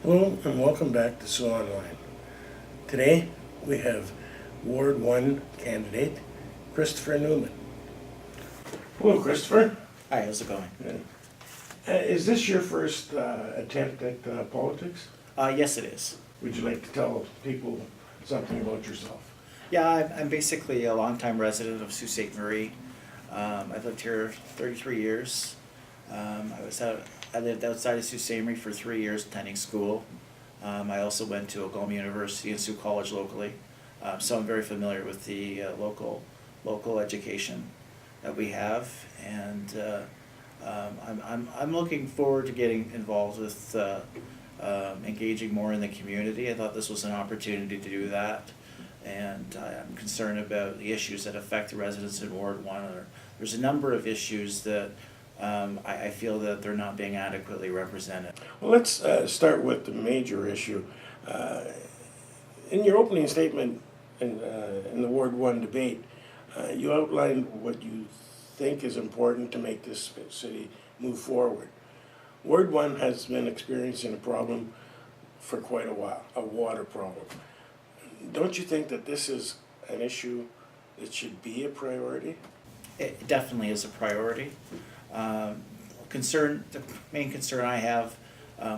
Hello and welcome back to Saul Online. Today we have Ward 1 candidate Christopher Newman. Hello Christopher. Hi, how's it going? Is this your first attempt at politics? Yes, it is. Would you like to tell people something about yourself? Yeah, I'm basically a longtime resident of Sault Ste. Marie. I've lived here 33 years. I lived outside of Sault Ste. Marie for 3 years attending school. I also went to Algoma University and Sault College locally. So I'm very familiar with the local education that we have, and I'm looking forward to getting involved with engaging more in the community. I thought this was an opportunity to do that, and I'm concerned about the issues that affect the residents in Ward 1. There's a number of issues that I feel that they're not being adequately represented. Well, let's start with the major issue. In your opening statement in the Ward 1 debate, you outlined what you think is important to make this city move forward. Ward 1 has been experiencing a problem for quite a while, a water problem. Don't you think that this is an issue that should be a priority? It definitely is a priority. The main concern I have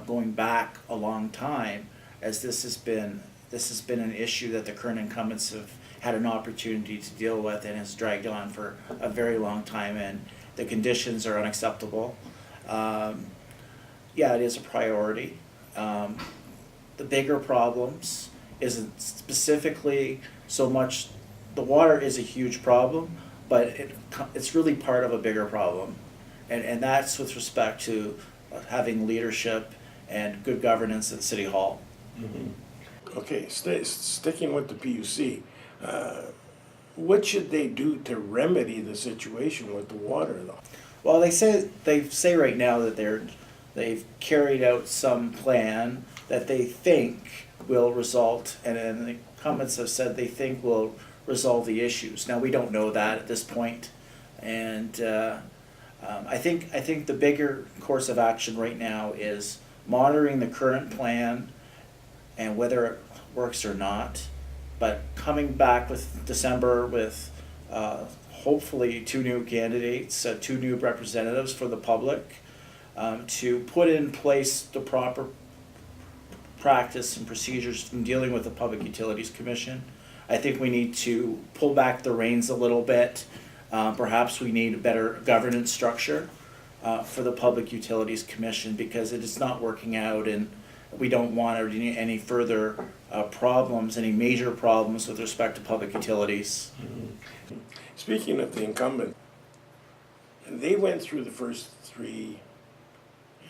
going back a long time, as this has been an issue that the current incumbents have had an opportunity to deal with, and has dragged on for a very long time, and the conditions are unacceptable. Yeah, it is a priority. The bigger problems isn't specifically so much, the water is a huge problem, but it's really part of a bigger problem. And that's with respect to having leadership and good governance at City Hall. Mm-hmm. Okay, sticking with the PUC, what should they do to remedy the situation with the water, though? Well, they say right now that they've carried out some plan that they think will result, and the incumbents have said they think will resolve the issues. Now, we don't know that at this point, and I think the bigger course of action right now is monitoring the current plan and whether it works or not, but coming back with December with hopefully 2 new candidates, 2 new representatives for the public, to put in place the proper practice and procedures in dealing with the Public Utilities Commission. I think we need to pull back the reins a little bit. Perhaps we need a better governance structure for the Public Utilities Commission, because it is not working out, and we don't want any further problems, any major problems with respect to public utilities. Mm-hmm. Speaking of the incumbent, they went through the first 3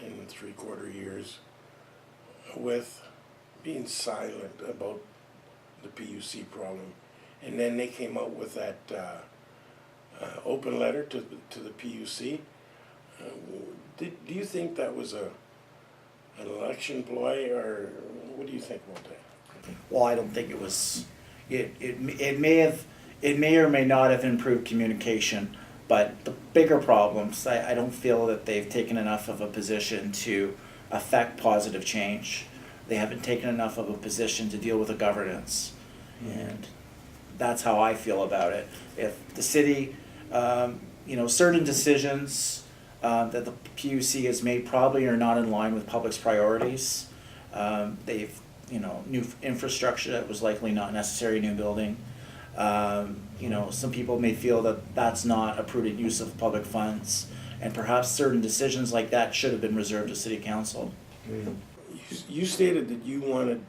3/4 years with being silent about the PUC problem, and then they came out with that open letter to the PUC. Do you think that was an election ploy, or what do you think about that? Well, I don't think it was. It may or may not have improved communication, but the bigger problems, I don't feel that they've taken enough of a position to affect positive change. They haven't taken enough of a position to deal with the governance, and that's how I feel about it. If the city, certain decisions that the PUC has made probably are not in line with public's priorities. They've, new infrastructure that was likely not necessary, new building. Some people may feel that that's not a prudent use of public funds, and perhaps certain decisions like that should have been reserved to City Council. You stated that you wanted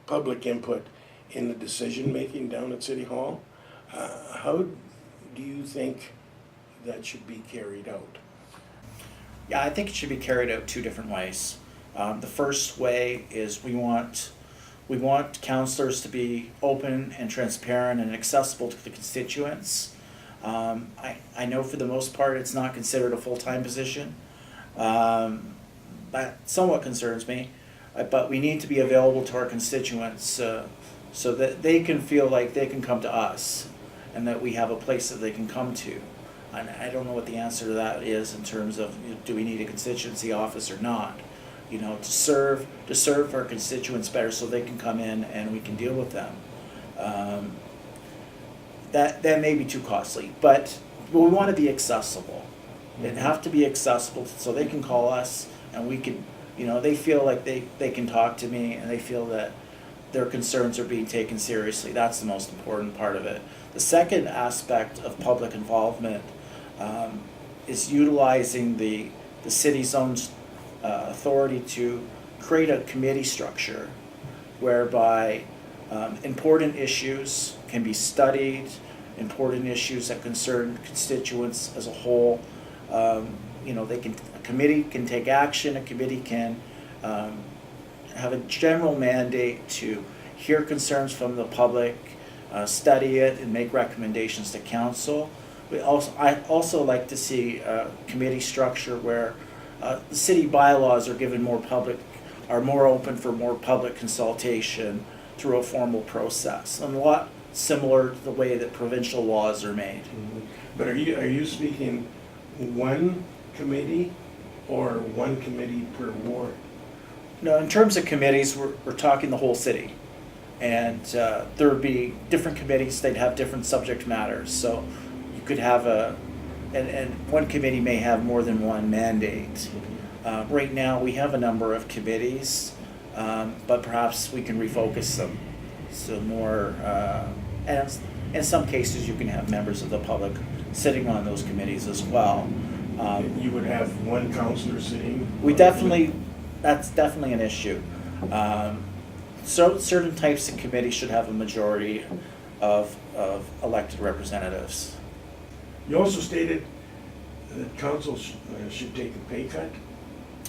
public input in the decision making down at City Hall. How do you think that should be carried out? Yeah, I think it should be carried out 2 different ways. The first way is we want councillors to be open and transparent and accessible to the constituents. I know for the most part it's not considered a full-time position. That somewhat concerns me, but we need to be available to our constituents so that they can feel like they can come to us and that we have a place that they can come to. And I don't know what the answer to that is in terms of, do we need a constituency office or not. to serve our constituents better so they can come in and we can deal with them. That may be too costly, but we want to be accessible. It have to be accessible so they can call us and we can, they feel like they can talk to me and they feel that their concerns are being taken seriously. That's the most important part of it. The second aspect of public involvement is utilizing the city's own authority to create a committee structure whereby important issues can be studied, important issues that concern constituents as a whole. A committee can take action, a committee can have a general mandate to hear concerns from the public, study it, and make recommendations to council. I also like to see a committee structure where the city bylaws are more open for more public consultation through a formal process, and a lot similar to the way that provincial laws are made. Mm-hmm. But are you speaking one committee or one committee per ward? No, in terms of committees, we're talking the whole city. And there would be different committees, they'd have different subject matters. So you could have and one committee may have more than one mandate. Right now, we have a number of committees, but perhaps we can refocus them. So more, and in some cases, you can have members of the public sitting on those committees as well. You would have one councillor sitting? That's definitely an issue. So certain types of committees should have a majority of elected representatives. You also stated that council should take a pay cut?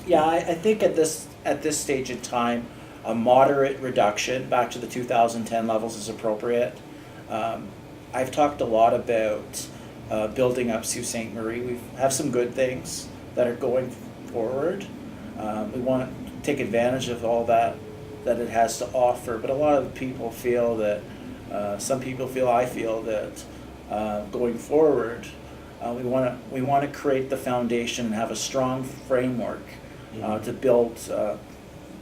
Yeah, I think at this stage in time, a moderate reduction back to the 2010 levels is appropriate. I've talked a lot about building up Sault Ste. Marie. We have some good things that are going forward. We want to take advantage of all that it has to offer, but a lot of people feel that, I feel that going forward, we want to create the foundation and have a strong framework to build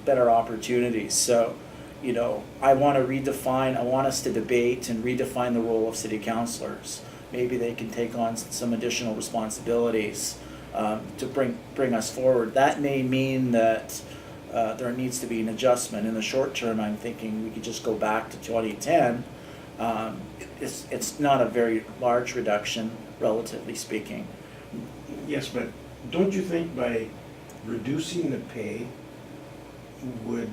better opportunities. So, I want us to debate and redefine the role of city councilors. Maybe they can take on some additional responsibilities to bring us forward. That may mean that there needs to be an adjustment. In the short term, I'm thinking we could just go back to 2010. It's not a very large reduction, relatively speaking. Yes, but don't you think by reducing the pay would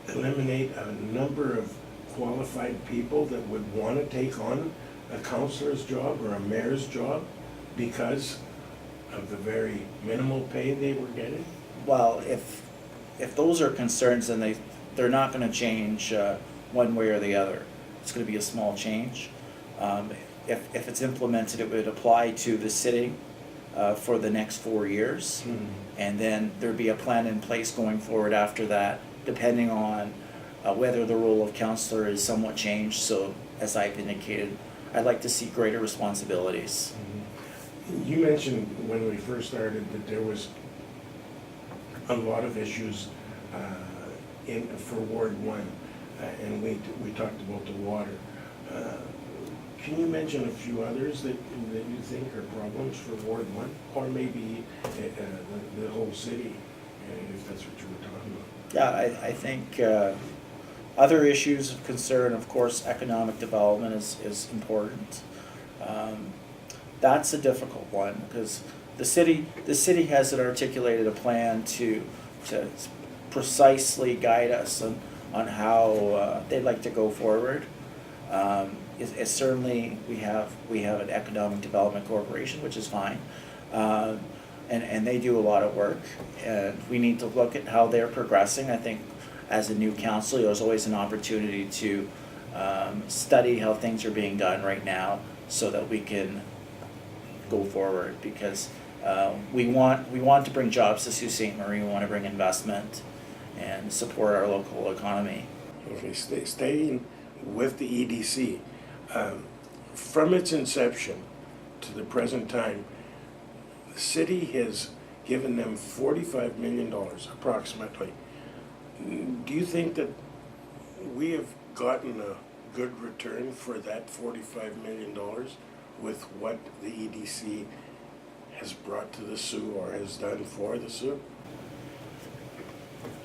eliminate a number of qualified people that would want to take on a councillor's job or a mayor's job because of the very minimal pay they were getting? Well, if those are concerns, then they're not going to change one way or the other. It's going to be a small change. If it's implemented, it would apply to the city for the next 4 years, and then there'd be a plan in place going forward after that, depending on whether the role of councillor is somewhat changed. So, as I've indicated, I'd like to see greater responsibilities. You mentioned when we first started that there was a lot of issues for Ward 1, and we talked about the water. Can you mention a few others that you think are problems for Ward 1, or maybe the whole city, if that's what you were talking about? Yeah, I think other issues of concern, of course, economic development is important. That's a difficult one because the city hasn't articulated a plan to precisely guide us on how they'd like to go forward. It's certainly we have an economic development corporation, which is fine, and they do a lot of work, and we need to look at how they're progressing. I think as a new council, there's always an opportunity to study how things are being done right now, so that we can go forward, because we want to bring jobs to Sault Ste. Marie. We want to bring investment and support our local economy. Okay, staying with the EDC, from its inception to the present time, the city has given them $45 million approximately. Do you think that we have gotten a good return for that $45 million with what the EDC has brought to the Sioux or has done for the Sioux?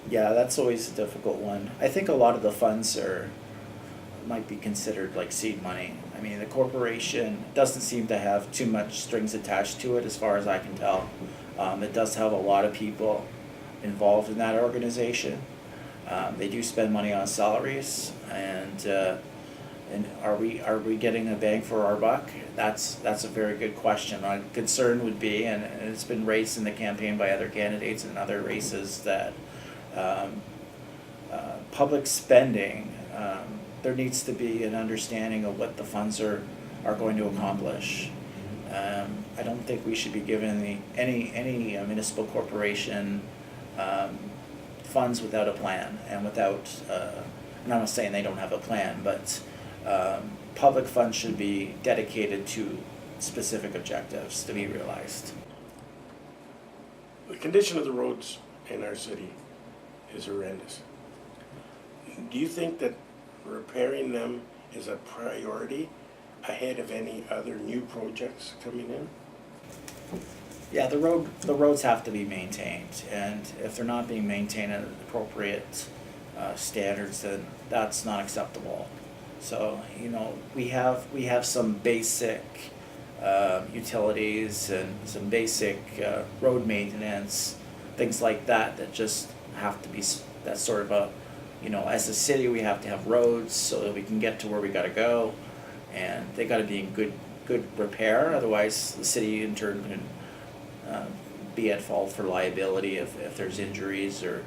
Yeah, that's always a difficult one. I think a lot of the funds might be considered like seed money. I mean, the corporation doesn't seem to have too much strings attached to it as far as I can tell. It does have a lot of people involved in that organization. They do spend money on salaries, and are we getting a bang for our buck? That's a very good question. My concern would be, and it's been raised in the campaign by other candidates and other races, that public spending, there needs to be an understanding of what the funds are going to accomplish. I don't think we should be giving any municipal corporation funds without a plan and without, and I'm not saying they don't have a plan, but public funds should be dedicated to specific objectives to be realized. The condition of the roads in our city is horrendous. Do you think that repairing them is a priority ahead of any other new projects coming in? Yeah, the roads have to be maintained, and if they're not being maintained at appropriate standards, then that's not acceptable. So, you know, we have some basic utilities and some basic road maintenance, things like that just have to be, that's sort of a, you know, as a city we have to have roads so that we can get to where we gotta go, and they gotta be in good repair, otherwise the city in turn can be at fault for liability if there's injuries, or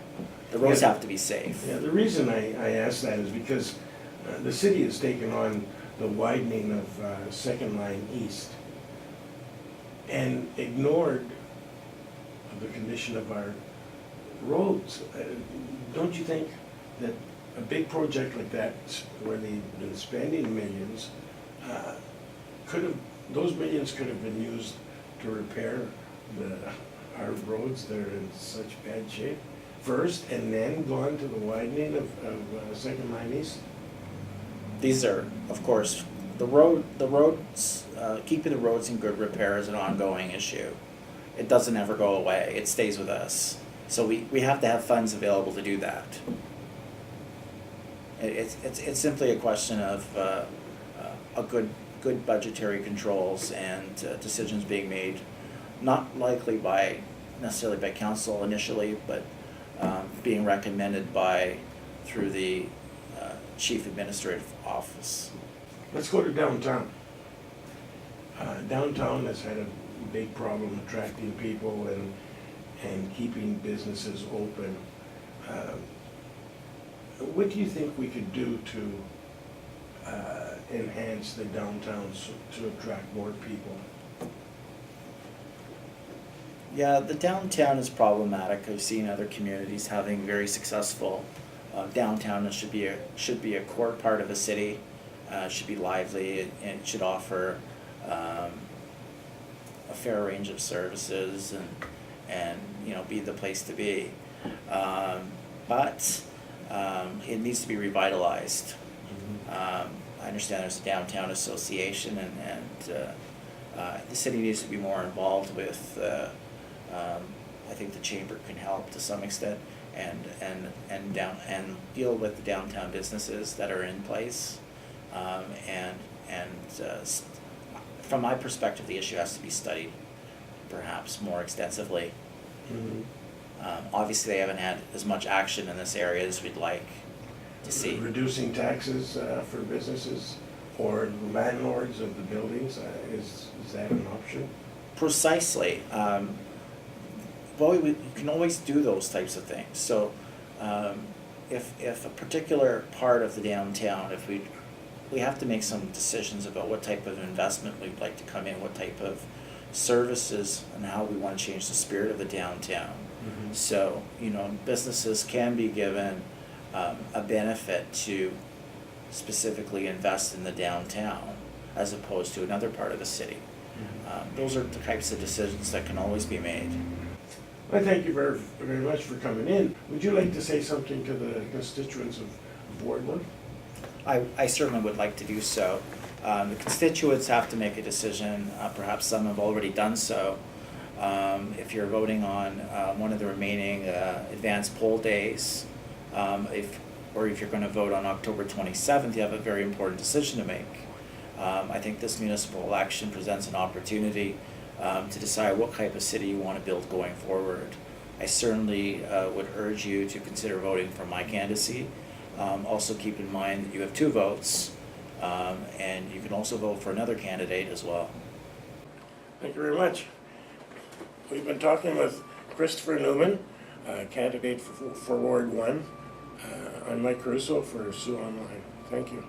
the roads have to be safe. Yeah, the reason I ask that is because the city has taken on the widening of Second Line East and ignored the condition of our roads. Don't you think that a big project like that, where they've been spending millions, those millions could have been used to repair our roads that are in such bad shape first, and then gone to the widening of Second Line East? These are, of course, the roads, keeping the roads in good repair is an ongoing issue. It doesn't ever go away, it stays with us. So we have to have funds available to do that. It's simply a question of a good budgetary controls and decisions being made, not likely necessarily by council initially, but being recommended through the Chief Administrative Office. Let's go to downtown. Downtown has had a big problem attracting people and keeping businesses open. What do you think we could do to enhance the downtown to attract more people? Yeah, the downtown is problematic. I've seen other communities having very successful downtown. It should be a core part of the city. It should be lively, and it should offer a fair range of services and you know, be the place to be. But it needs to be revitalized. I understand there's a downtown association, and the city needs to be more involved with. I think the chamber can help to some extent, and deal with the downtown businesses that are in place, from my perspective, the issue has to be studied perhaps more extensively. Obviously, they haven't had as much action in this area as we'd like to see. Reducing taxes for businesses or landlords of the buildings, is that an option? Precisely. Well, we can always do those types of things. So, if a particular part of the downtown, we have to make some decisions about what type of investment we'd like to come in, what type of services, and how we want to change the spirit of the downtown. So, you know, businesses can be given a benefit to specifically invest in the downtown as opposed to another part of the city. Those are the types of decisions that can always be made. I thank you very, very much for coming in. Would you like to say something to the constituents of Ward 1? I certainly would like to do so. The constituents have to make a decision, perhaps some have already done so. If you're voting on one of the remaining advanced poll days, or if you're going to vote on October 27th, you have a very important decision to make. I think this municipal election presents an opportunity to decide what type of city you want to build going forward. I certainly would urge you to consider voting for my candidacy. Also keep in mind that you have 2 votes, and you can also vote for another candidate as well. Thank you very much. We've been talking with Christopher Newman, candidate for Ward 1. I'm Mike Caruso for Sioux Online. Thank you.